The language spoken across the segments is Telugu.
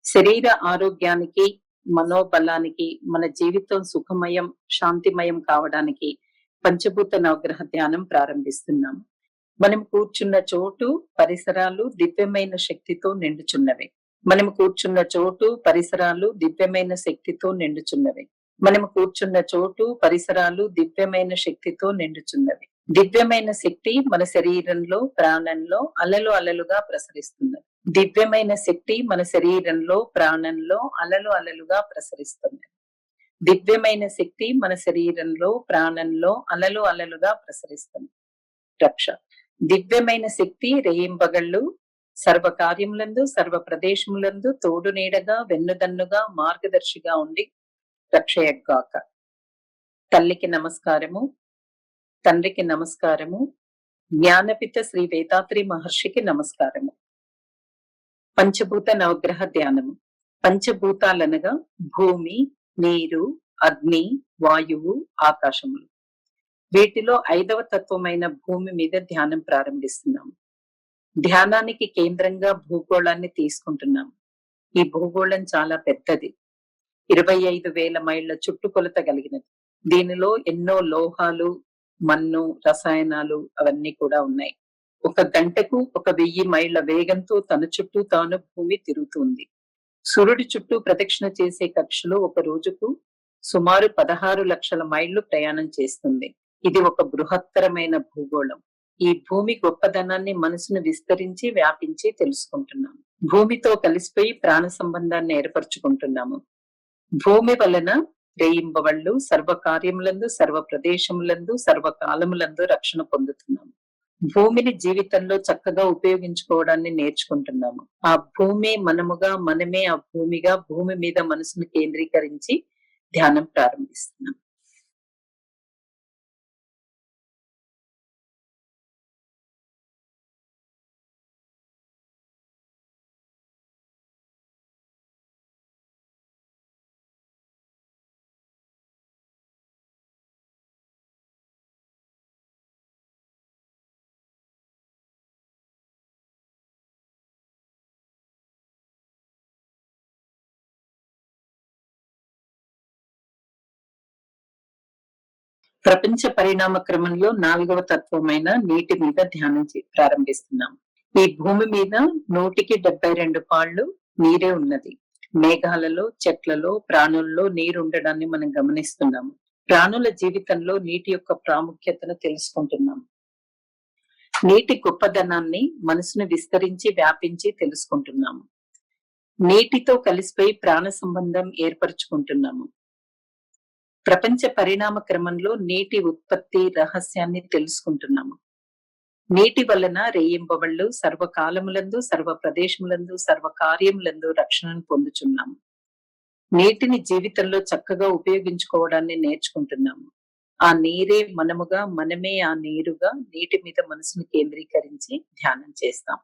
శరీర ఆరోగ్యానికి, మనోబలానికి, మన జీవితం సుఖమయం, శాంతిమయం కావడానికి పంచభూత నవగ్రహ ధ్యానం ప్రారంభిస్తున్నాం. మనం కూర్చున్న చోటు, పరిసరాలు దివ్యమైన శక్తితో నిండుచున్నవి. మనం కూర్చున్న చోటు, పరిసరాలు దివ్యమైన శక్తితో నిండుచున్నవి. మనం కూర్చున్న చోటు, పరిసరాలు దివ్యమైన శక్తితో నిండుచున్నవి. దివ్యమైన శక్తి మన శరీరంలో, ప్రాణంలో అలలు అలలుగా ప్రసరిస్తున్నది. దివ్యమైన శక్తి మన శరీరంలో, ప్రాణంలో అలలు అలలుగా ప్రసరిస్తున్నది. దివ్యమైన శక్తి మన శరీరంలో, ప్రాణంలో అలలు అలలుగా ప్రసరిస్తుంది. రక్ష దివ్యమైన శక్తి రేయింబగళ్ళు సర్వ కార్యములందు, సర్వ ప్రదేశములందు తోడు నీడగా, వెన్నుదన్నుగా, మార్గదర్శిగా ఉండి రక్షయగాక. తల్లికి నమస్కారము, తండ్రికి నమస్కారము, జ్ఞానపిత శ్రీ వేదాత్రి మహర్షికి నమస్కారము. పంచభూత నవగ్రహ ధ్యానము. పంచభూతాలనగా భూమి, నీరు, అగ్ని, వాయువు, ఆకాశములు. వీటిలో 5వ తత్వమైన భూమి మీద ధ్యానం ప్రారంభిస్తున్నాము. ధ్యానానికి కేంద్రంగా భూగోళాన్ని తీసుకుంటున్నాము. ఈ భూగోళం చాలా పెద్దది. 25,000 మైళ్ళ చుట్టుకొలత కలిగినది. దీనిలో ఎన్నో లోహాలు, మన్ను, రసాయనాలు అవన్నీ కూడా ఉన్నాయి. ఒక గంటకు 1,000 మైళ్ళ వేగంతో తన చుట్టూ తాను భూమి తిరుగుతుంది. సూర్యుడి చుట్టూ ప్రదక్షిణ చేసే కక్షలో ఒక రోజుకు సుమారు 16 లక్షల మైళ్లు ప్రయాణం చేస్తుంది. ఇది ఒక బృహత్తరమైన భూగోళం. ఈ భూమి గొప్పదనాన్ని మనసును విస్తరించి, వ్యాపించి తెలుసుకుంటున్నాము. భూమితో కలిసిపోయి ప్రాణ సంబంధాన్ని ఏర్పరచుకుంటున్నాము. భూమి వలన రేయింబవళ్ళు సర్వ కార్యములందు, సర్వ ప్రదేశములందు, సర్వకాలములందు రక్షణ పొందుతున్నాము. భూమిని జీవితంలో చక్కగా ఉపయోగించుకోవడాన్ని నేర్చుకుంటున్నాము. ఆ భూమి మనముగా, మనమే ఆ భూమిగా, భూమి మీద మనసును కేంద్రీకరించి ధ్యానం ప్రారంభిస్తున్నాం. ప్రపంచ పరిణామ క్రమంలో 4వ తత్వమైన నీటి మీద ధ్యానం ప్రారంభిస్తున్నాం. ఈ భూమి మీద 172 పాళ్ళు నీరే ఉన్నది. మేఘాలలో, చెట్లలో, ప్రాణుల్లో నీరు ఉండడాన్ని మనం గమనిస్తున్నాము. ప్రాణుల జీవితంలో నీటి యొక్క ప్రాముఖ్యతను తెలుసుకుంటున్నాము. నీటి గొప్పదనాన్ని మనసును విస్తరించి, వ్యాపించి తెలుసుకుంటున్నాము. నీటితో కలిసిపోయి ప్రాణ సంబంధం ఏర్పరచుకుంటున్నాము. ప్రపంచ పరిణామ క్రమంలో నీటి ఉత్పత్తి రహస్యాన్ని తెలుసుకుంటున్నాము. నీటి వలన రేయింబవళ్ళు సర్వకాలములందు, సర్వ ప్రదేశములందు, సర్వ కార్యములందు రక్షణను పొందుచున్నాము. నీటిని జీవితంలో చక్కగా ఉపయోగించుకోవడాన్ని నేర్చుకుంటున్నాము. ఆ నీరే మనముగా, మనమే ఆ నీరుగా నీటి మీద మనసును కేంద్రీకరించి ధ్యానం చేస్తాం.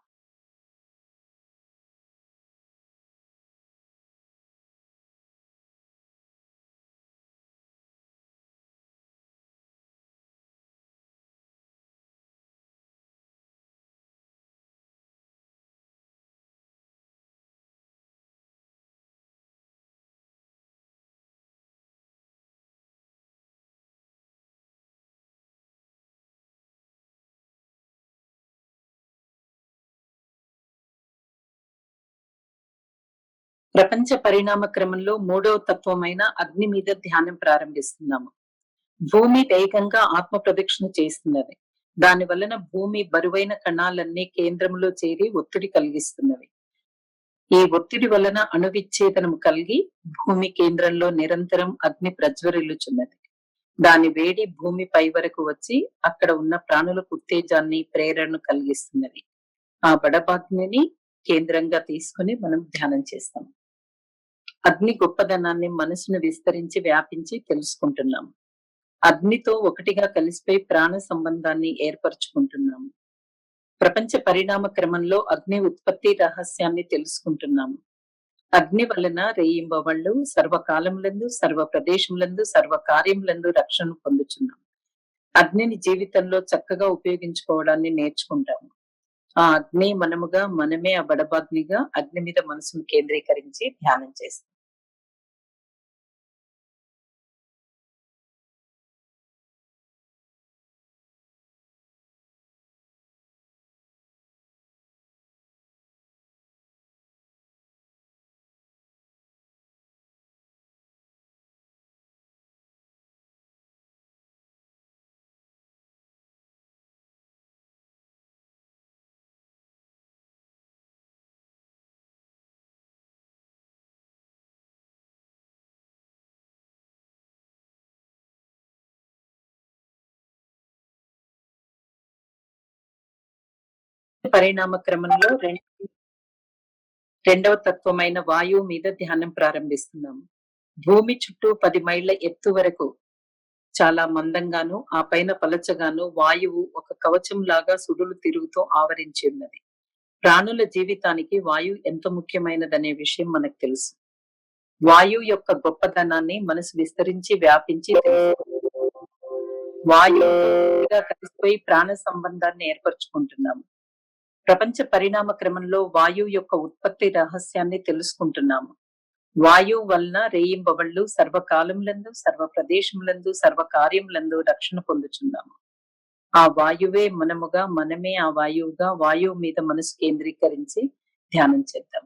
ప్రపంచ పరిణామ క్రమంలో 3వ తత్వమైన అగ్ని మీద ధ్యానం ప్రారంభిస్తున్నాము. భూమి వేగంగా ఆత్మ ప్రదక్షిణ చేస్తున్నది. దాని వలన భూమి బరువైన కణాలన్నీ కేంద్రంలో చేరి ఒత్తిడి కలిగిస్తున్నవి. ఈ ఒత్తిడి వలన అణువిచ్ఛేదనం కలిగి భూమి కేంద్రంలో నిరంతరం అగ్ని ప్రజ్వరిల్లుచున్నది. దాని వేడి భూమి పై వరకు వచ్చి అక్కడ ఉన్న ప్రాణులకు ఉత్తేజాన్ని, ప్రేరణను కలిగిస్తున్నది. ఆ బడబాగ్నిని కేంద్రంగా తీసుకుని మనం ధ్యానం చేస్తాం. అగ్ని గొప్పదనాన్ని మనసును విస్తరించి, వ్యాపించి తెలుసుకుంటున్నాము. అగ్నితో ఒకటిగా కలిసిపోయి ప్రాణ సంబంధాన్ని ఏర్పరచుకుంటున్నాము. ప్రపంచ పరిణామ క్రమంలో అగ్ని ఉత్పత్తి రహస్యాన్ని తెలుసుకుంటున్నాము. అగ్ని వలన రేయింబవళ్ళు సర్వకాలములందు, సర్వ ప్రదేశములందు, సర్వ కార్యములందు రక్షణ పొందుచున్నాము. అగ్నిని జీవితంలో చక్కగా ఉపయోగించుకోవడాన్ని నేర్చుకుంటాము. ఆ అగ్ని మనముగా, మనమే ఆ బడబాగ్నిగా అగ్ని మీద మనసును కేంద్రీకరించి ధ్యానం చేస్తాం. పరిణామ క్రమంలో రెండవ తత్వమైన వాయువు మీద ధ్యానం ప్రారంభిస్తున్నాము. భూమి చుట్టూ 10 మైళ్ళ ఎత్తు వరకు చాలా మందంగాను, ఆ పైన పలచగాను వాయువు ఒక కవచం లాగా సుడులు తిరుగుతూ ఆవరించి ఉన్నది. ప్రాణుల జీవితానికి వాయువు ఎంత ముఖ్యమైనదనే విషయం మనకు తెలుసు. వాయువు యొక్క గొప్పతనాన్ని మనసు విస్తరించి వ్యాపించి వాయువుగా కలిసిపోయి ప్రాణ సంబంధాన్ని ఏర్పరచుకుంటున్నాము. ప్రపంచ పరిణామ క్రమంలో వాయువు యొక్క ఉత్పత్తి రహస్యాన్ని తెలుసుకుంటున్నాము. వాయువు వలన రేయింబవళ్ళు సర్వకాలములందు, సర్వ ప్రదేశములందు, సర్వ కార్యములందు రక్షణ పొందుచున్నాము. ఆ వాయువే మనముగా, మనమే ఆ వాయువుగా, వాయువు మీద మనసు కేంద్రీకరించి ధ్యానం చేద్దాం.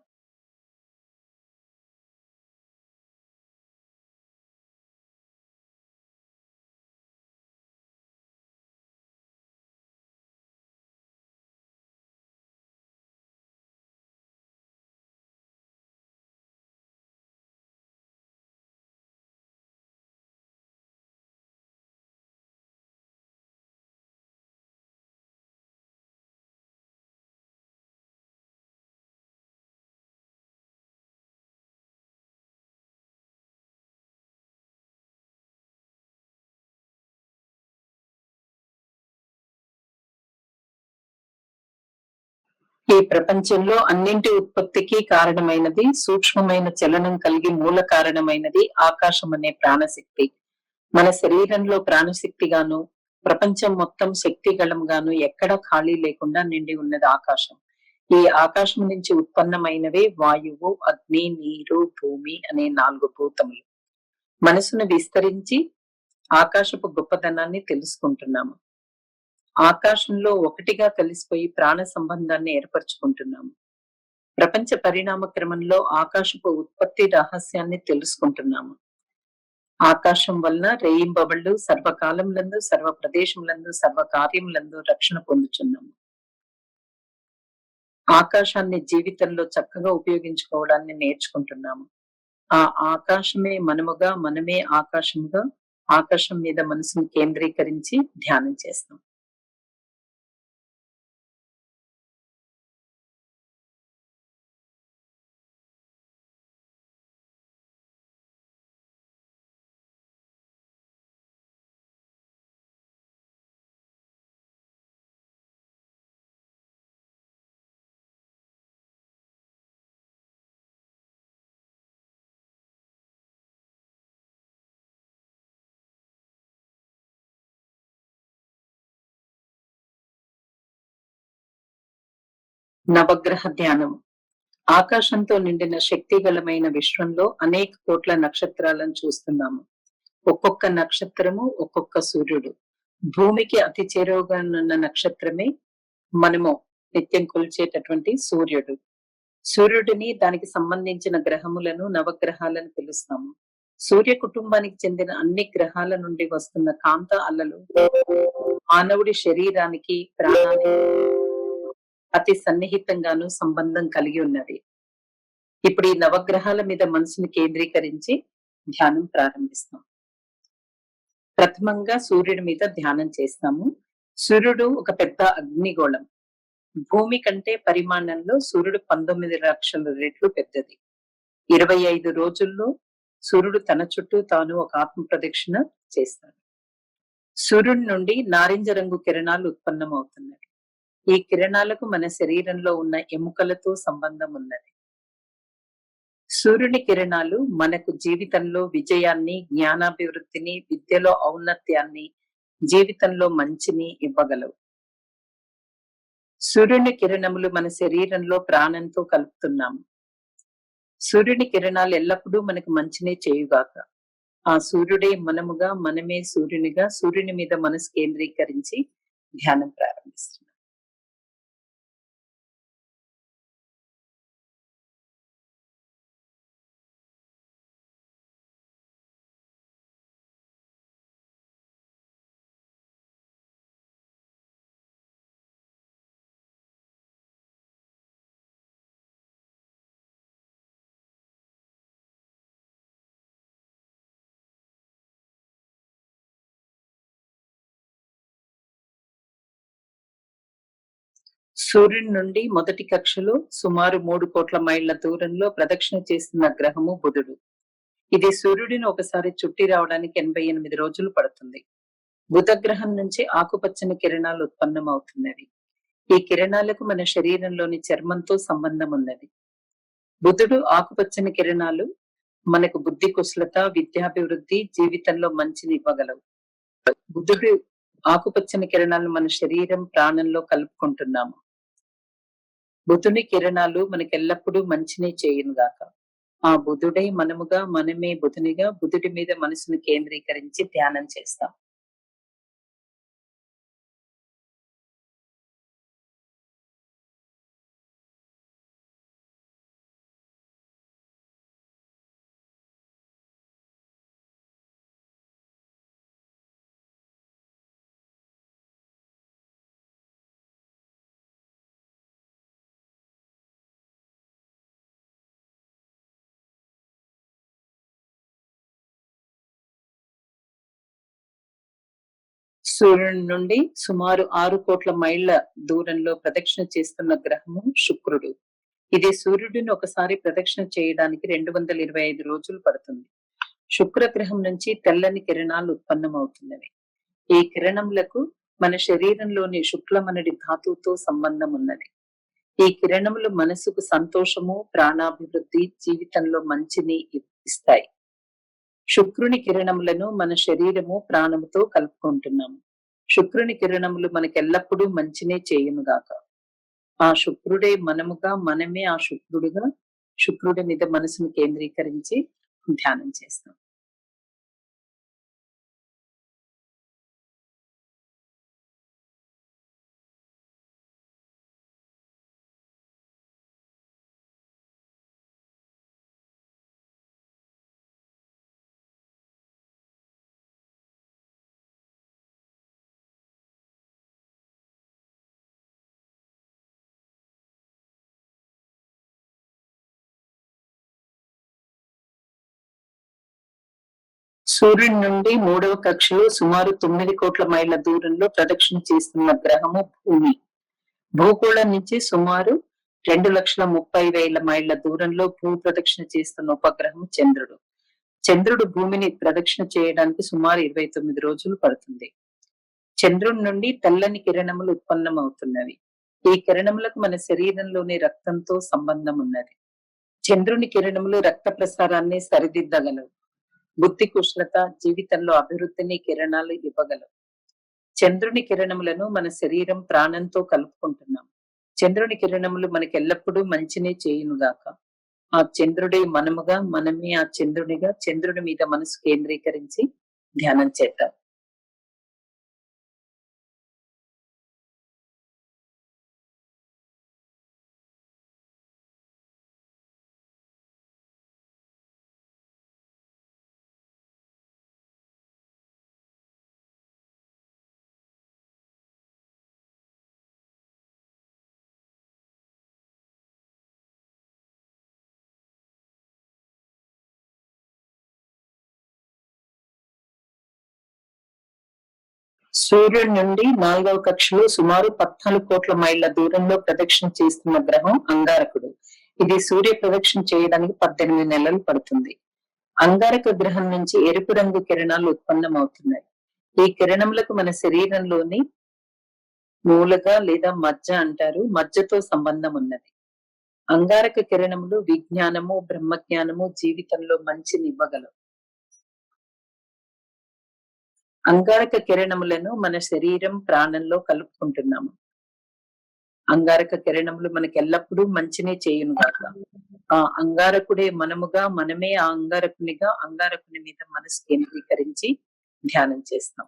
ఈ ప్రపంచంలో అన్నింటి ఉత్పత్తికి కారణమైనది, సూక్ష్మమైన చలనం కలిగి మూల కారణమైనది ఆకాశం అనే ప్రాణశక్తి. మన శరీరంలో ప్రాణశక్తిగాను, ప్రపంచం మొత్తం శక్తిగళంగాను ఎక్కడా ఖాళీ లేకుండా నిండి ఉన్నది ఆకాశం. ఈ ఆకాశం నుంచి ఉత్పన్నమైనవే వాయువు, అగ్ని, నీరు, భూమి అనే 4 భూతములు. మనసును విస్తరించి ఆకాశపు గొప్పతనాన్ని తెలుసుకుంటున్నాము. ఆకాశంలో ఒకటిగా కలిసిపోయి ప్రాణ సంబంధాన్ని ఏర్పరచుకుంటున్నాము. ప్రపంచ పరిణామ క్రమంలో ఆకాశపు ఉత్పత్తి రహస్యాన్ని తెలుసుకుంటున్నాము. ఆకాశం వలన రేయింబవళ్ళు సర్వకాలములందు, సర్వ ప్రదేశములందు, సర్వ కార్యములందు రక్షణ పొందుచున్నాము. ఆకాశాన్ని జీవితంలో చక్కగా ఉపయోగించుకోవడాన్ని నేర్చుకుంటున్నాము. ఆ ఆకాశమే మనముగా, మనమే ఆకాశముగా, ఆకాశం మీద మనసును కేంద్రీకరించి ధ్యానం చేస్తాం. నవగ్రహ ధ్యానం. ఆకాశంతో నిండిన శక్తిగలమైన విశ్వంలో అనేక కోట్ల నక్షత్రాలను చూస్తున్నాము. ఒక్కొక్క నక్షత్రము ఒక్కొక్క సూర్యుడు. భూమికి అతి చేరువగా ఉన్న నక్షత్రమే మనము నిత్యం కొలిచేటటువంటి సూర్యుడు. సూర్యుడిని, దానికి సంబంధించిన గ్రహములను, నవగ్రహాలను పిలుస్తాము. సూర్య కుటుంబానికి చెందిన అన్ని గ్రహాల నుండి వస్తున్న కాంత అలలు మానవుడి శరీరానికి, ప్రాణానికి అతి సన్నిహితంగాను సంబంధం కలిగి ఉన్నది. ఇప్పుడు ఈ నవగ్రహాల మీద మనసుని కేంద్రీకరించి ధ్యానం ప్రారంభిస్తాం. ప్రథమంగా సూర్యుడి మీద ధ్యానం చేస్తాము. సూర్యుడు ఒక పెద్ద అగ్నిగోళం. భూమి కంటే పరిమాణంలో సూర్యుడు 19 లక్షల రెట్లు పెద్దది. 25 రోజుల్లో సూర్యుడు తన చుట్టూ తాను ఒక ఆత్మ ప్రదక్షిణ చేస్తాడు. సూర్యుడి నుండి నారింజ రంగు కిరణాలు ఉత్పన్నమవుతున్నాయి. ఈ కిరణాలకు మన శరీరంలో ఉన్న ఎముకలతో సంబంధం ఉన్నది. సూర్యుని కిరణాలు మనకు జీవితంలో విజయాన్ని, జ్ఞానాభివృద్ధిని, విద్యలో ఔన్నత్యాన్ని, జీవితంలో మంచిని ఇవ్వగలవు. సూర్యుని కిరణములు మన శరీరంలో ప్రాణంతో కలుపుతున్నాము. సూర్యుని కిరణాలు ఎల్లప్పుడూ మనకు మంచినే చేయుగాక. ఆ సూర్యుడే మనముగా, మనమే సూర్యునిగా, సూర్యుని మీద మనసు కేంద్రీకరించి ధ్యానం ప్రారంభిస్తున్నాం. సూర్యుని నుండి మొదటి కక్షలో సుమారు 3 కోట్ల మైళ్ల దూరంలో ప్రదక్షిణ చేస్తున్న గ్రహము బుధుడు. ఇది సూర్యుడిని ఒకసారి చుట్టి రావడానికి 88 రోజులు పడుతుంది. బుధ గ్రహం నుంచి ఆకుపచ్చని కిరణాలు ఉత్పన్నమవుతున్నవి. ఈ కిరణాలకు మన శరీరంలోని చర్మంతో సంబంధం ఉన్నది. బుధుడు ఆకుపచ్చని కిరణాలు మనకు బుద్ధి కుశలత, విద్యాభివృద్ధి, జీవితంలో మంచిని ఇవ్వగలవు. బుధుడు ఆకుపచ్చని కిరణాలు మన శరీరం, ప్రాణంలో కలుపుకుంటున్నాము. బుధుని కిరణాలు మనకెల్లప్పుడూ మంచినే చేయునుగాక. ఆ బుధుడై మనముగా, మనమే బుధునిగా, బుధుడి మీద మనసును కేంద్రీకరించి ధ్యానం చేస్తాం. సూర్యుని నుండి సుమారు 6 కోట్ల మైళ్ల దూరంలో ప్రదక్షిణ చేస్తున్న గ్రహము శుక్రుడు. ఇది సూర్యుడిని ఒకసారి ప్రదక్షిణ చేయడానికి 225 రోజులు పడుతుంది. శుక్రగ్రహం నుంచి తెల్లని కిరణాలు ఉత్పన్నమవుతున్నవి. ఈ కిరణములకు మన శరీరంలోని శుక్లమనడి ధాతువుతో సంబంధం ఉన్నది. ఈ కిరణములు మనసుకు సంతోషము, ప్రాణాభివృద్ధి, జీవితంలో మంచిని ఇస్తాయి. శుక్రుని కిరణములను మన శరీరము, ప్రాణముతో కలుపుకుంటున్నాము. శుక్రుని కిరణములు మనకెల్లప్పుడూ మంచినే చేయునుగాక. ఆ శుక్రుడే మనముగా, మనమే ఆ శుక్రుడుగా, శుక్రుడి మీద మనసును కేంద్రీకరించి ధ్యానం చేస్తాం. సూర్యుడి నుండి 3వ కక్షలో సుమారు 9 కోట్ల మైళ్ల దూరంలో ప్రదక్షిణ చేస్తున్న గ్రహము భూమి. భూగోళం నుంచి సుమారు 2,30,000 మైళ్ల దూరంలో భూ ప్రదక్షిణ చేస్తున్న ఉపగ్రహం చంద్రుడు. చంద్రుడు భూమిని ప్రదక్షిణ చేయడానికి సుమారు 29 రోజులు పడుతుంది. చంద్రుడి నుండి తెల్లని కిరణములు ఉత్పన్నమవుతున్నవి. ఈ కిరణములకు మన శరీరంలోని రక్తంతో సంబంధం ఉన్నది. చంద్రుని కిరణములు రక్త ప్రసారాన్ని సరిదిద్దగలవు. బుద్ధి కుశలత, జీవితంలో అభివృద్ధిని కిరణాలు ఇవ్వగలవు. చంద్రుని కిరణములను మన శరీరం, ప్రాణంతో కలుపుకుంటున్నాం. చంద్రుని కిరణములు మనకెల్లప్పుడూ మంచినే చేయునుగాక. ఆ చంద్రుడే మనముగా, మనమే ఆ చంద్రునిగా, చంద్రుడి మీద మనసు కేంద్రీకరించి ధ్యానం చేద్దాం. సూర్యుడి నుండి 4వ కక్షలో సుమారు 14 కోట్ల మైళ్ల దూరంలో ప్రదక్షిణ చేస్తున్న గ్రహం అంగారకుడు. ఇది సూర్య ప్రదక్షిణ చేయడానికి 18 నెలలు పడుతుంది. అంగారక గ్రహం నుంచి ఎరుపు రంగు కిరణాలు ఉత్పన్నమవుతున్నాయి. ఈ కిరణములకు మన శరీరంలోని మూలగా లేదా మజ్జ అంటారు, మజ్జతో సంబంధం ఉన్నది. అంగారక కిరణములు విజ్ఞానము, బ్రహ్మజ్ఞానము, జీవితంలో మంచిని ఇవ్వగలవు. అంగారక కిరణములను మన శరీరం, ప్రాణంలో కలుపుకుంటున్నాము. అంగారక కిరణములు మనకెల్లప్పుడూ మంచినే చేయునుగాక. ఆ అంగారకుడే మనముగా, మనమే ఆ అంగారకునిగా, అంగారకుని మీద మనసు కేంద్రీకరించి ధ్యానం చేస్తాం.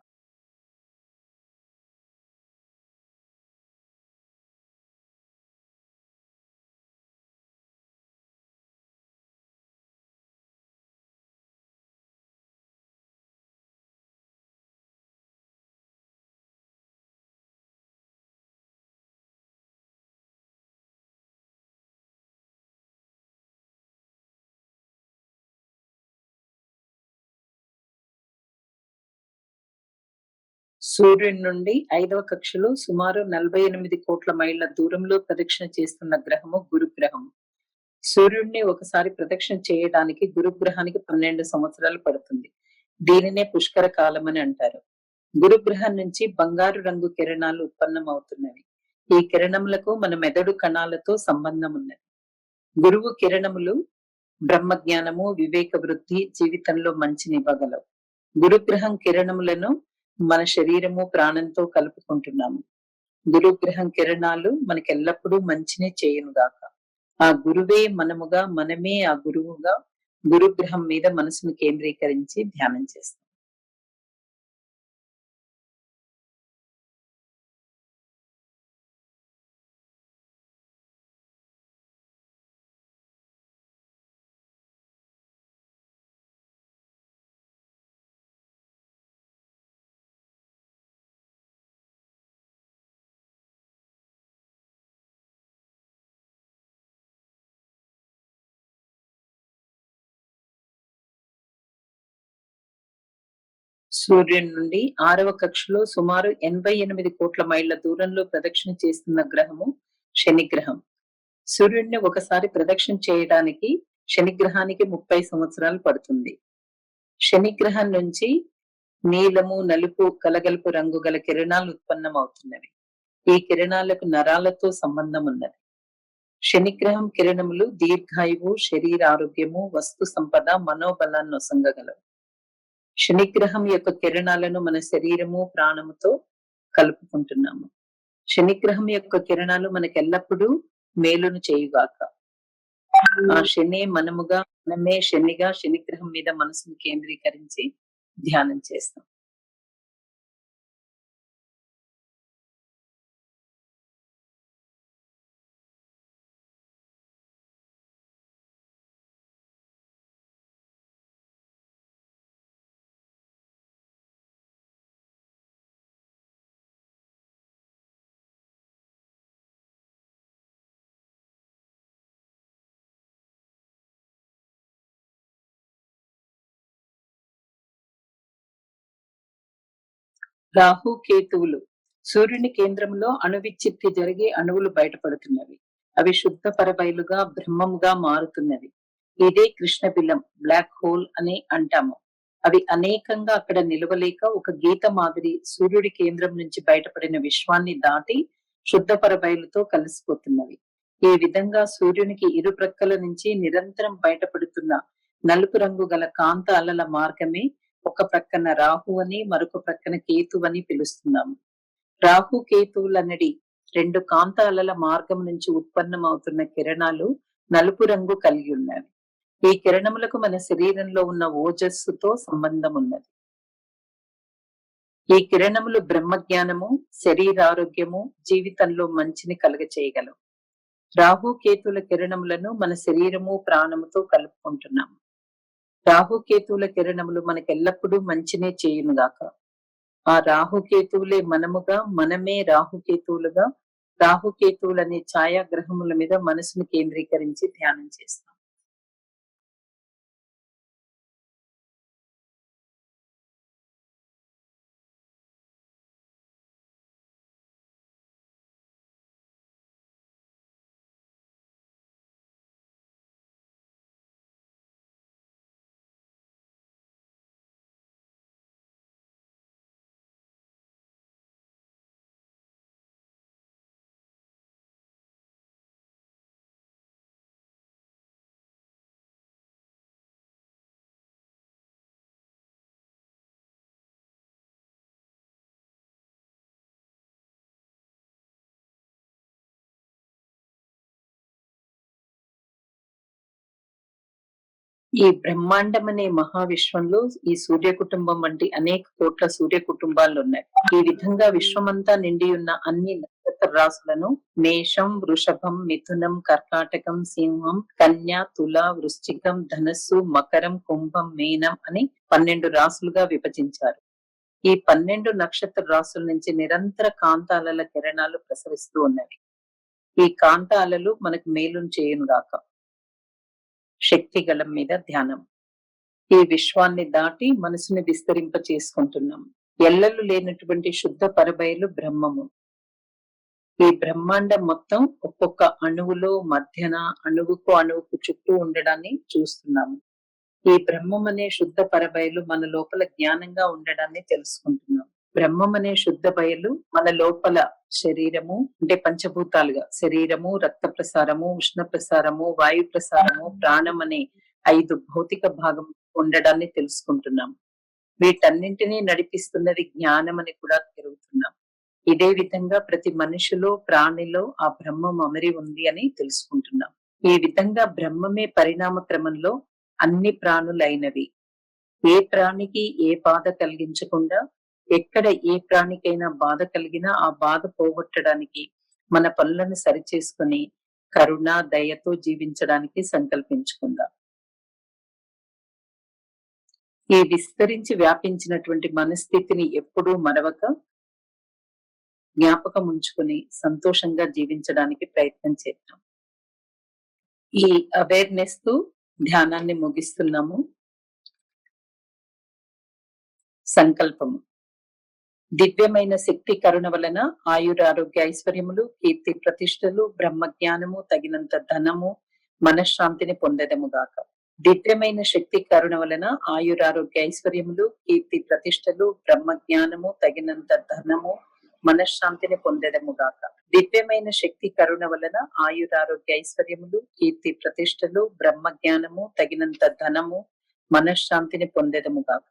సూర్యుడి నుండి 5వ కక్షలో సుమారు 48 కోట్ల మైళ్ళ దూరంలో ప్రదక్షిణ చేస్తున్న గ్రహము గురుగ్రహం. సూర్యుడిని ఒకసారి ప్రదక్షిణ చేయడానికి గురుగ్రహానికి 12 సంవత్సరాలు పడుతుంది. దీనినే పుష్కర కాలమని అంటారు. గురుగ్రహం నుంచి బంగారు రంగు కిరణాలు ఉత్పన్నమవుతున్నవి. ఈ కిరణములకు మన మెదడు కణాలతో సంబంధం ఉన్నది. గురువు కిరణములు బ్రహ్మజ్ఞానము, వివేక వృద్ధి, జీవితంలో మంచినివ్వగలవు. గురుగ్రహం కిరణములను మన శరీరము, ప్రాణంతో కలుపుకుంటున్నాము. గురుగ్రహం కిరణాలు మనకెల్లప్పుడూ మంచినే చేయునుగాక. ఆ గురువే మనముగా, మనమే ఆ గురువుగా గురుగ్రహం మీద మనసును కేంద్రీకరించి ధ్యానం చేస్తాం. సూర్యుని నుండి 6వ కక్షలో సుమారు 88 కోట్ల మైళ్ళ దూరంలో ప్రదక్షిణ చేస్తున్న గ్రహము శనిగ్రహం. సూర్యుడిని ఒకసారి ప్రదక్షిణ చేయడానికి శనిగ్రహానికి 30 సంవత్సరాలు పడుతుంది. శనిగ్రహం నుంచి నీలము, నలుపు కలగలుపు రంగు గల కిరణాలు ఉత్పన్నమవుతున్నవి. ఈ కిరణాలకు నరాలతో సంబంధం ఉన్నది. శనిగ్రహం కిరణములు దీర్ఘాయువు, శరీర ఆరోగ్యము, వస్తు సంపద, మనోబలాన్ని నొసంగగలవు. శనిగ్రహం యొక్క కిరణాలను మన శరీరము, ప్రాణముతో కలుపుకుంటున్నాము. శనిగ్రహం యొక్క కిరణాలు మనకెల్లప్పుడూ మేలును చేయుగాక. ఆ శనే మనముగా, మనమే శనిగా శనిగ్రహం మీద మనసును కేంద్రీకరించి ధ్యానం చేస్తాం. రాహు, కేతువులు సూర్యుని కేంద్రంలో అణువిచ్ఛిత్తి జరిగి అణువులు బయటపడుతున్నవి. అవి శుద్ధ పరబయలుగా బ్రహ్మంగా మారుతున్నవి. ఇదే కృష్ణబిలం, బ్లాక్ హోల్ అని అంటాము. అవి అనేకంగా అక్కడ నిలవలేక ఒక గీత మాదిరి సూర్యుడి కేంద్రం నుంచి బయటపడిన విశ్వాన్ని దాటి శుద్ధ పరబయలుతో కలిసిపోతున్నవి. ఈ విధంగా సూర్యునికి ఇరు ప్రక్కల నుంచి నిరంతరం బయటపడుతున్న నలుపు రంగు గల కాంత అలల మార్గమే ఒక ప్రక్కన రాహు అని, మరొక ప్రక్కన కేతు అని పిలుస్తున్నాము. రాహు కేతువులనడి రెండు కాంత అలల మార్గం నుంచి ఉత్పన్నమవుతున్న కిరణాలు నలుపు రంగు కలిగి ఉన్నవి. ఈ కిరణములకు మన శరీరంలో ఉన్న ఓజస్సుతో సంబంధం ఉన్నది. ఈ కిరణములు బ్రహ్మజ్ఞానము, శరీరారోగ్యము, జీవితంలో మంచిని కలుగచేయగలవు. రాహు కేతుల కిరణములను మన శరీరము, ప్రాణముతో కలుపుకుంటున్నాము. రాహుకేతువుల కిరణములు మనకెల్లప్పుడూ మంచినే చేయునుగాక. ఆ రాహుకేతువులే మనముగా, మనమే రాహుకేతువులుగా, రాహుకేతువులనే ఛాయాగ్రహముల మీద మనసును కేంద్రీకరించి ధ్యానం చేస్తాం. ఈ బ్రహ్మాండం అనే మహావిశ్వంలో ఈ సూర్య కుటుంబం వంటి అనేక కోట్ల సూర్య కుటుంబాలు ఉన్నాయి. ఈ విధంగా విశ్వమంతా నిండి ఉన్న అన్ని నక్షత్ర రాశులను మేషం, వృషభం, మిథునం, కర్కాటకం, సింహం, కన్య, తుల, వృశ్చికం, ధనస్సు, మకరం, కుంభం, మీనం అని 12 రాశులుగా విభజించారు. ఈ 12 నక్షత్ర రాశుల నుంచి నిరంతర కాంతాలల కిరణాలు ప్రసరిస్తూ ఉన్నవి. ఈ కాంతాలలు మనకు మేలును చేయునుగాక. శక్తి గళం మీద ధ్యానం. ఈ విశ్వాన్ని దాటి మనసుని విస్తరింప చేసుకుంటున్నాం. ఎల్లలు లేనటువంటి శుద్ధ పరబయలు బ్రహ్మము. ఈ బ్రహ్మాండం మొత్తం ఒక్కొక్క అణువులో మధ్యన అణువుకు అణువుకు చుట్టూ ఉండడాన్ని చూస్తున్నాము. ఈ బ్రహ్మం అనే శుద్ధ పరబయలు మన లోపల జ్ఞానంగా ఉండడాన్ని తెలుసుకుంటున్నాం. బ్రహ్మం అనే శుద్ధ బయలు మన లోపల శరీరము అంటే పంచభూతాలుగా శరీరము, రక్త ప్రసారము, ఉష్ణ ప్రసారము, వాయు ప్రసారము, ప్రాణం అనే 5 భౌతిక భాగం ఉండడాన్ని తెలుసుకుంటున్నాం. వీటన్నింటినీ నడిపిస్తున్నది జ్ఞానం అని కూడా తిరుగుతున్నాం. ఇదే విధంగా ప్రతి మనిషిలో ప్రాణిలో ఆ బ్రహ్మం అమరి ఉంది అని తెలుసుకుంటున్నాం. ఈ విధంగా బ్రహ్మమే పరిణామ క్రమంలో అన్ని ప్రాణులైనవి. ఏ ప్రాణికి ఏ బాధ కలిగించకుండా, ఎక్కడ ఏ ప్రాణికైనా బాధ కలిగినా ఆ బాధ పోగొట్టడానికి మన పనులను సరిచేసుకుని కరుణ, దయతో జీవించడానికి సంకల్పించుకుందాం. ఈ విస్తరించి వ్యాపించినటువంటి మనస్థితిని ఎప్పుడూ మరవక జ్ఞాపకం ఉంచుకుని సంతోషంగా జీవించడానికి ప్రయత్నం చేద్దాం. ఈ అవేర్నెస్ తో ధ్యానాన్ని ముగిస్తున్నాము. సంకల్పము. దివ్యమైన శక్తి కరుణ వలన ఆయురారోగ్య ఐశ్వర్యములు, కీర్తి ప్రతిష్టలు, బ్రహ్మజ్ఞానము, తగినంత ధనము, మనశ్శాంతిని పొందెదముగాక. దివ్యమైన శక్తి కరుణ వలన ఆయురారోగ్య ఐశ్వర్యములు, కీర్తి ప్రతిష్టలు, బ్రహ్మజ్ఞానము, తగినంత ధనము, మనశ్శాంతిని పొందెదముగాక. దివ్యమైన శక్తి కరుణ వలన ఆయురారోగ్య ఐశ్వర్యములు, కీర్తి ప్రతిష్టలు, బ్రహ్మజ్ఞానము, తగినంత ధనము, మనశ్శాంతిని పొందెదముగాక.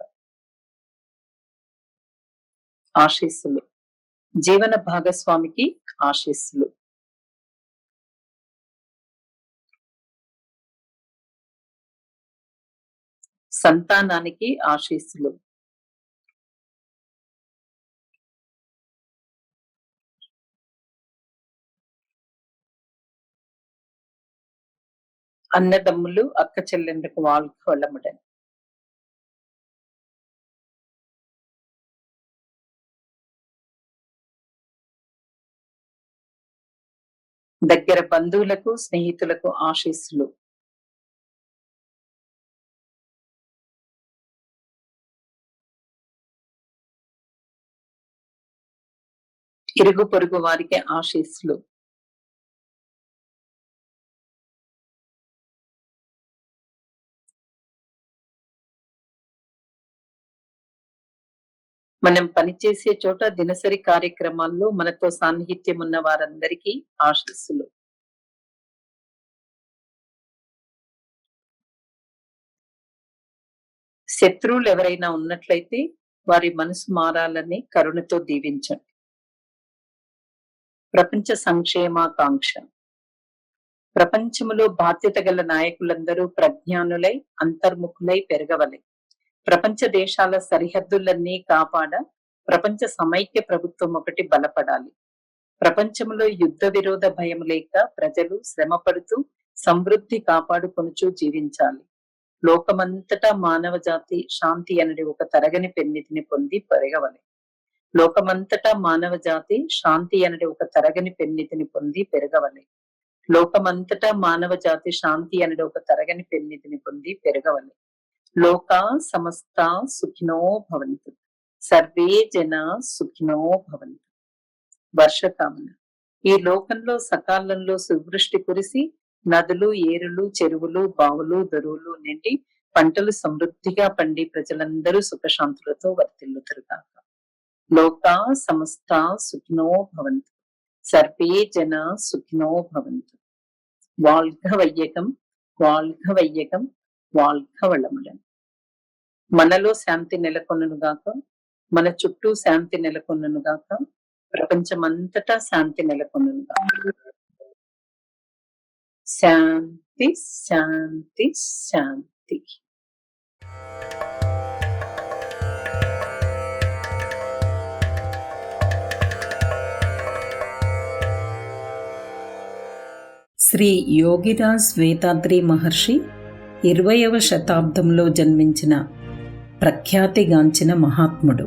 ఆశీస్సులు. జీవన భాగస్వామికి ఆశీస్సులు. సంతానానికి ఆశీస్సులు. అన్నదమ్ములు, అక్క చెల్లెండ్లకు వాళ్ళకి వాళ్ళముడని. దగ్గర బంధువులకు, స్నేహితులకు ఆశీస్సులు. ఇరుగు పొరుగు వారికి ఆశీస్సులు. మనం పనిచేసే చోట దినసరి కార్యక్రమాల్లో మనతో సాన్నిహిత్యం ఉన్న వారందరికీ ఆశీస్సులు. శత్రువులు ఎవరైనా ఉన్నట్లయితే వారి మనసు మారాలని కరుణతో దీవించండి. ప్రపంచ సంక్షేమాకాంక్ష. ప్రపంచములో బాధ్యత గల నాయకులందరూ ప్రజ్ఞానులై అంతర్ముఖులై పెరగవలె. ప్రపంచ దేశాల సరిహద్దులన్నీ కాపాడ ప్రపంచ సమైక్య ప్రభుత్వం ఒకటి బలపడాలి. ప్రపంచంలో యుద్ధ విరోధ భయం లేక ప్రజలు శ్రమపడుతూ సమృద్ధి కాపాడుకొనుచూ జీవించాలి. లోకమంతటా మానవ జాతి శాంతి అనడి ఒక తరగని పెన్నిధిని పొంది పెరగవలె. లోకమంతటా మానవ జాతి శాంతి అనడి ఒక తరగని పెన్నిధిని పొంది పెరగవలె. లోకమంతటా మానవ జాతి శాంతి అనడి ఒక తరగని పెన్నిధిని పొంది పెరగవలె. లోకా సమస్త సుఖినో భవంతు. సర్వే జన సుఖినో భవంతు. వర్షకామన. ఈ లోకంలో సకాలంలో సువృష్టి కురిసి నదులు, ఏరులు, చెరువులు, బావులు, దొరువులు నిండి పంటలు సమృద్ధిగా పండి ప్రజలందరూ సుఖశాంతులతో వర్ధిల్లుతారుగాక. లోకా సమస్త సుఖినో భవంతు. సర్వే జన సుఖినో భవంతు. வாழ்க வையகம், வாழ்க வையகம், வாழ்க వళములను. మనలో శాంతి నెలకొనుగాక, మన చుట్టూ శాంతి నెలకొనుగాక, ప్రపంచమంతటా శాంతి నెలకొనుగాక. శాంతి శాంతి శాంతి. శాంతి. శ్రీ యోగిరాజ్ వేదాద్రి మహర్షి 20వ శతాబ్దంలో జన్మించిన ప్రఖ్యాతిగాంచిన మహాత్ముడు.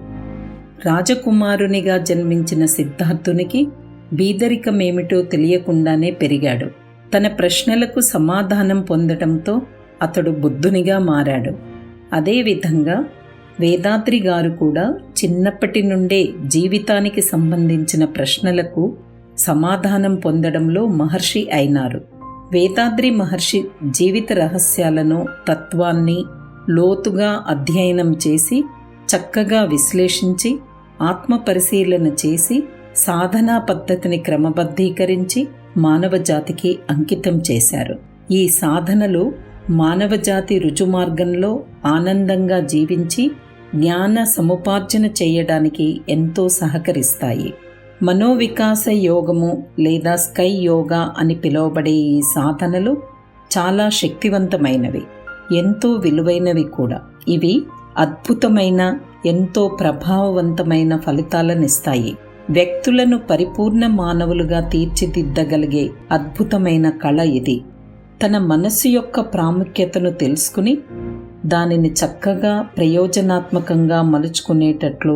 రాజకుమారునిగా జన్మించిన సిద్ధార్థునికి బీదరికమేమిటో తెలియకుండానే పెరిగాడు. తన ప్రశ్నలకు సమాధానం పొందడంతో అతడు బుద్ధునిగా మారాడు. అదేవిధంగా వేదాద్రి గారు కూడా చిన్నప్పటి నుండే జీవితానికి సంబంధించిన ప్రశ్నలకు సమాధానం పొందడంలో మహర్షి అయినారు. వేదాద్రి మహర్షి జీవిత రహస్యాలను, తత్వాన్ని లోతుగా అధ్యయనం చేసి, చక్కగా విశ్లేషించి, ఆత్మ పరిశీలన చేసి, సాధనా పద్ధతిని క్రమబద్ధీకరించి మానవజాతికి అంకితం చేశారు. ఈ సాధనలు మానవజాతి రుజుమార్గంలో ఆనందంగా జీవించి జ్ఞాన సముపార్జన చేయడానికి ఎంతో సహకరిస్తాయి. మనోవికాస యోగము లేదా స్కై యోగా అని పిలువబడే ఈ సాధనలు చాలా శక్తివంతమైనవి, ఎంతో విలువైనవి కూడా. ఇవి అద్భుతమైన, ఎంతో ప్రభావవంతమైన ఫలితాలనిస్తాయి. వ్యక్తులను పరిపూర్ణ మానవులుగా తీర్చిదిద్దగలిగే అద్భుతమైన కళ ఇది. తన మనస్సు యొక్క ప్రాముఖ్యతను తెలుసుకుని దానిని చక్కగా ప్రయోజనాత్మకంగా మలుచుకునేటట్లు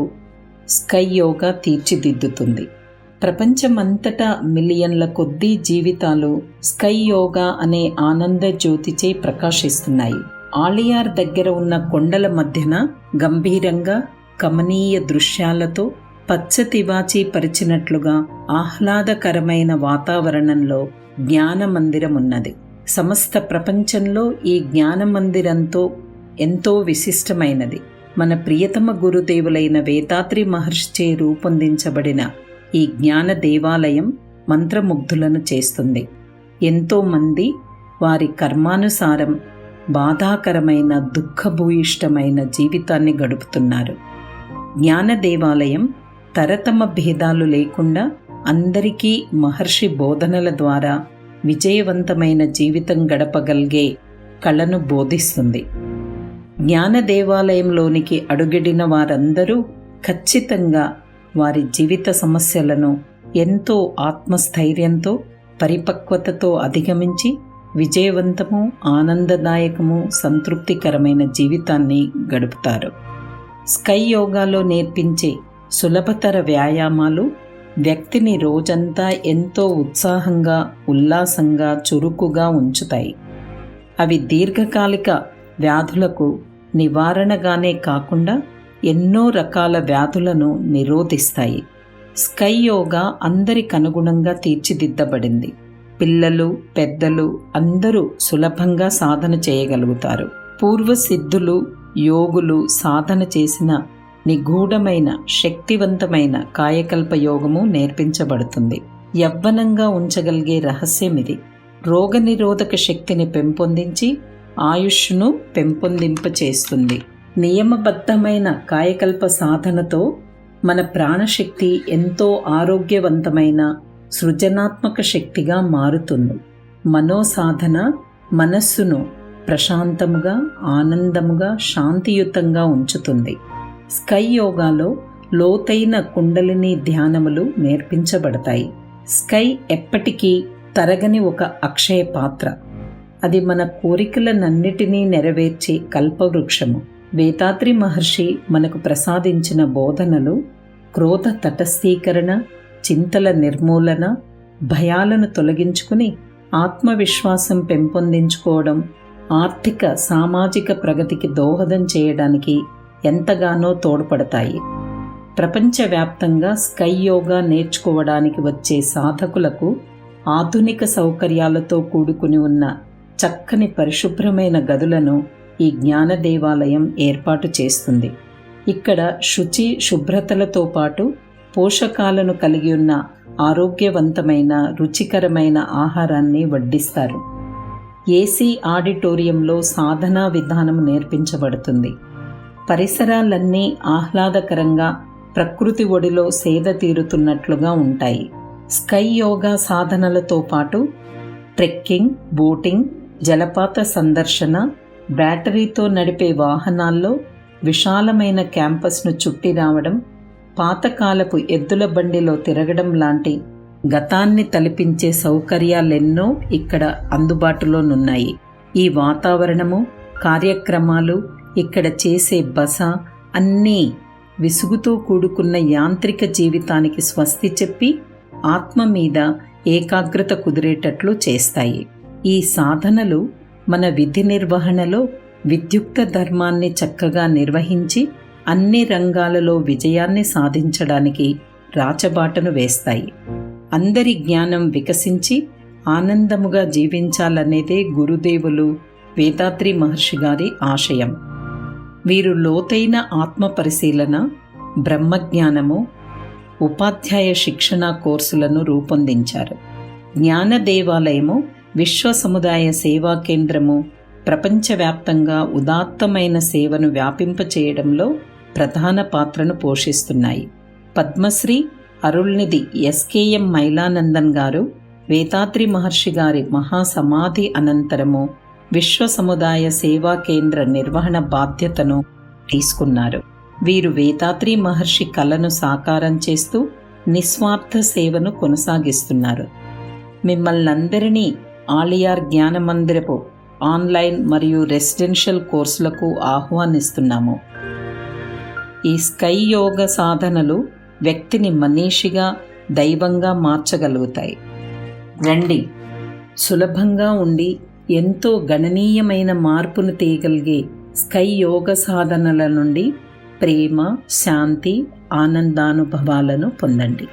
స్కై యోగా తీర్చిదిద్దుతుంది. ప్రపంచమంతటా మిలియన్ల కొద్దీ జీవితాలు స్కై యోగా అనే ఆనంద జ్యోతిచే ప్రకాశిస్తున్నాయి. ఆలియార్ దగ్గర ఉన్న కొండల మధ్యన గంభీరంగా కమనీయ దృశ్యాలతో పచ్చతివాచీ పరిచినట్లుగా ఆహ్లాదకరమైన వాతావరణంలో జ్ఞాన మందిరం ఉన్నది. సమస్త ప్రపంచంలో ఈ జ్ఞాన మందిరంతో ఎంతో విశిష్టమైనది. మన ప్రియతమ గురుదేవులైన వేదాద్రి మహర్షిచే రూపొందించబడిన ఈ జ్ఞాన దేవాలయం మంత్రముగ్ధులను చేస్తుంది. ఎంతోమంది వారి కర్మానుసారం బాధాకరమైన, దుఃఖభూయిష్టమైన జీవితాన్ని గడుపుతున్నారు. జ్ఞాన దేవాలయం తరతమ భేదాలు లేకుండా అందరికీ మహర్షి బోధనల ద్వారా విజయవంతమైన జీవితం గడపగలిగే కళను బోధిస్తుంది. జ్ఞాన దేవాలయంలోనికి అడుగిడిన వారందరూ ఖచ్చితంగా వారి జీవిత సమస్యలను ఎంతో ఆత్మస్థైర్యంతో, పరిపక్వతతో అధిగమించి విజయవంతము, ఆనందదాయకము, సంతృప్తికరమైన జీవితాన్ని గడుపుతారు. స్కై యోగాలో నేర్పించే సులభతర వ్యాయామాలు వ్యక్తిని రోజంతా ఎంతో ఉత్సాహంగా, ఉల్లాసంగా, చురుకుగా ఉంచుతాయి. అవి దీర్ఘకాలిక వ్యాధులకు నివారణగానే కాకుండా ఎన్నో రకాల వ్యాధులను నిరోధిస్తాయి. స్కై యోగా అందరికనుగుణంగా తీర్చిదిద్దబడింది. పిల్లలు, పెద్దలు అందరూ సులభంగా సాధన చేయగలుగుతారు. పూర్వసిద్ధులు, యోగులు సాధన చేసిన నిగూఢమైన, శక్తివంతమైన కాయకల్ప యోగము నేర్పించబడుతుంది. యవ్వనంగా ఉంచగలిగే రహస్యం ఇది. రోగనిరోధక శక్తిని పెంపొందించి ఆయుష్ను పెంపొందింపచేస్తుంది. నియమబద్ధమైన కాయకల్ప సాధనతో మన ప్రాణశక్తి ఎంతో ఆరోగ్యవంతమైన, సృజనాత్మక శక్తిగా మారుతుంది. మనోసాధన మనస్సును ప్రశాంతముగా, ఆనందముగా, శాంతియుతంగా ఉంచుతుంది. స్కై యోగాలో లోతైన కుండలిని ధ్యానములు నేర్పించబడతాయి. స్కై ఎప్పటికీ తరగని ఒక అక్షయ పాత్ర. అది మన కోరికలనన్నిటినీ నెరవేర్చే కల్పవృక్షము. వేదాద్రి మహర్షి మనకు ప్రసాదించిన బోధనలు క్రోధ తటస్థీకరణ, చింతల నిర్మూలన, భయాలను తొలగించుకుని ఆత్మవిశ్వాసం పెంపొందించుకోవడం, ఆర్థిక, సామాజిక ప్రగతికి దోహదం చేయడానికి ఎంతగానో తోడ్పడతాయి. ప్రపంచవ్యాప్తంగా స్కై యోగా నేర్చుకోవడానికి వచ్చే సాధకులకు ఆధునిక సౌకర్యాలతో కూడుకుని ఉన్న చక్కని పరిశుభ్రమైన గదులను ఈ జ్ఞాన దేవాలయం ఏర్పాటు చేస్తుంది. ఇక్కడ శుచి, శుభ్రతలతో పాటు పోషకాలను కలిగి ఉన్న ఆరోగ్యవంతమైన, రుచికరమైన ఆహారాన్ని వడ్డిస్తారు. ఏసీ ఆడిటోరియంలో సాధనా విధానం నేర్పించబడుతుంది. పరిసరాలన్నీ ఆహ్లాదకరంగా ప్రకృతి ఒడిలో సేద తీరుతున్నట్లుగా ఉంటాయి. స్కై యోగా సాధనలతో పాటు ట్రెక్కింగ్, బోటింగ్, జలపాత సందర్శన, బ్యాటరీతో నడిపే వాహనాల్లో విశాలమైన క్యాంపస్ను చుట్టి రావడం, పాతకాలపు ఎద్దుల బండిలో తిరగడం లాంటి గతాన్ని తలపించే సౌకర్యాలెన్నో ఇక్కడ అందుబాటులోనున్నాయి. ఈ వాతావరణము, కార్యక్రమాలు, ఇక్కడ చేసే బస అన్నీ విసుగుతో కూడుకున్న యాంత్రిక జీవితానికి స్వస్తి చెప్పి ఆత్మ మీద ఏకాగ్రత కుదిరేటట్లు చేస్తాయి. ఈ సాధనలు మన విధి నిర్వహణలో విద్యుక్త ధర్మాన్ని చక్కగా నిర్వహించి అన్ని రంగాలలో విజయాన్ని సాధించడానికి రాచబాటను వేస్తాయి. అందరి జ్ఞానం వికసించి ఆనందముగా జీవించాలనేదే గురుదేవులు వేదాద్రి మహర్షి గారి ఆశయం. వీరు లోతైన ఆత్మ పరిశీలన, బ్రహ్మజ్ఞానము, ఉపాధ్యాయ శిక్షణ కోర్సులను రూపొందించారు. జ్ఞాన దేవాలయము, విశ్వ సముదాయ సేవా కేంద్రము ప్రపంచవ్యాప్తంగా ఉదాత్తమైన సేవను వ్యాపింపచేయడంలో ప్రధాన పాత్రను పోషిస్తున్నాయి. పద్మశ్రీ అరుళ్నిధి ఎస్కేఎం మైలానందన్ గారు వేదాద్రి మహర్షి గారి మహాసమాధి అనంతరము విశ్వ సముదాయ సేవా కేంద్ర నిర్వహణ బాధ్యతను తీసుకున్నారు. వీరు వేదాద్రి మహర్షి కలను సాకారం చేస్తూ నిస్వార్థ సేవను కొనసాగిస్తున్నారు. మిమ్మల్నందరినీ ఆలియార్ జ్ఞాన మందిరపు ఆన్లైన్ మరియు రెసిడెన్షియల్ కోర్సులకు ఆహ్వానిస్తున్నాము. ఈ స్కై యోగ సాధనలు వ్యక్తిని మనీషిగా, దైవంగా మార్చగలుగుతాయి. రండి, సులభంగా ఉండి ఎంతో గణనీయమైన మార్పును తీయగలిగే స్కై యోగ సాధనల నుండి ప్రేమ, శాంతి, ఆనందానుభవాలను పొందండి.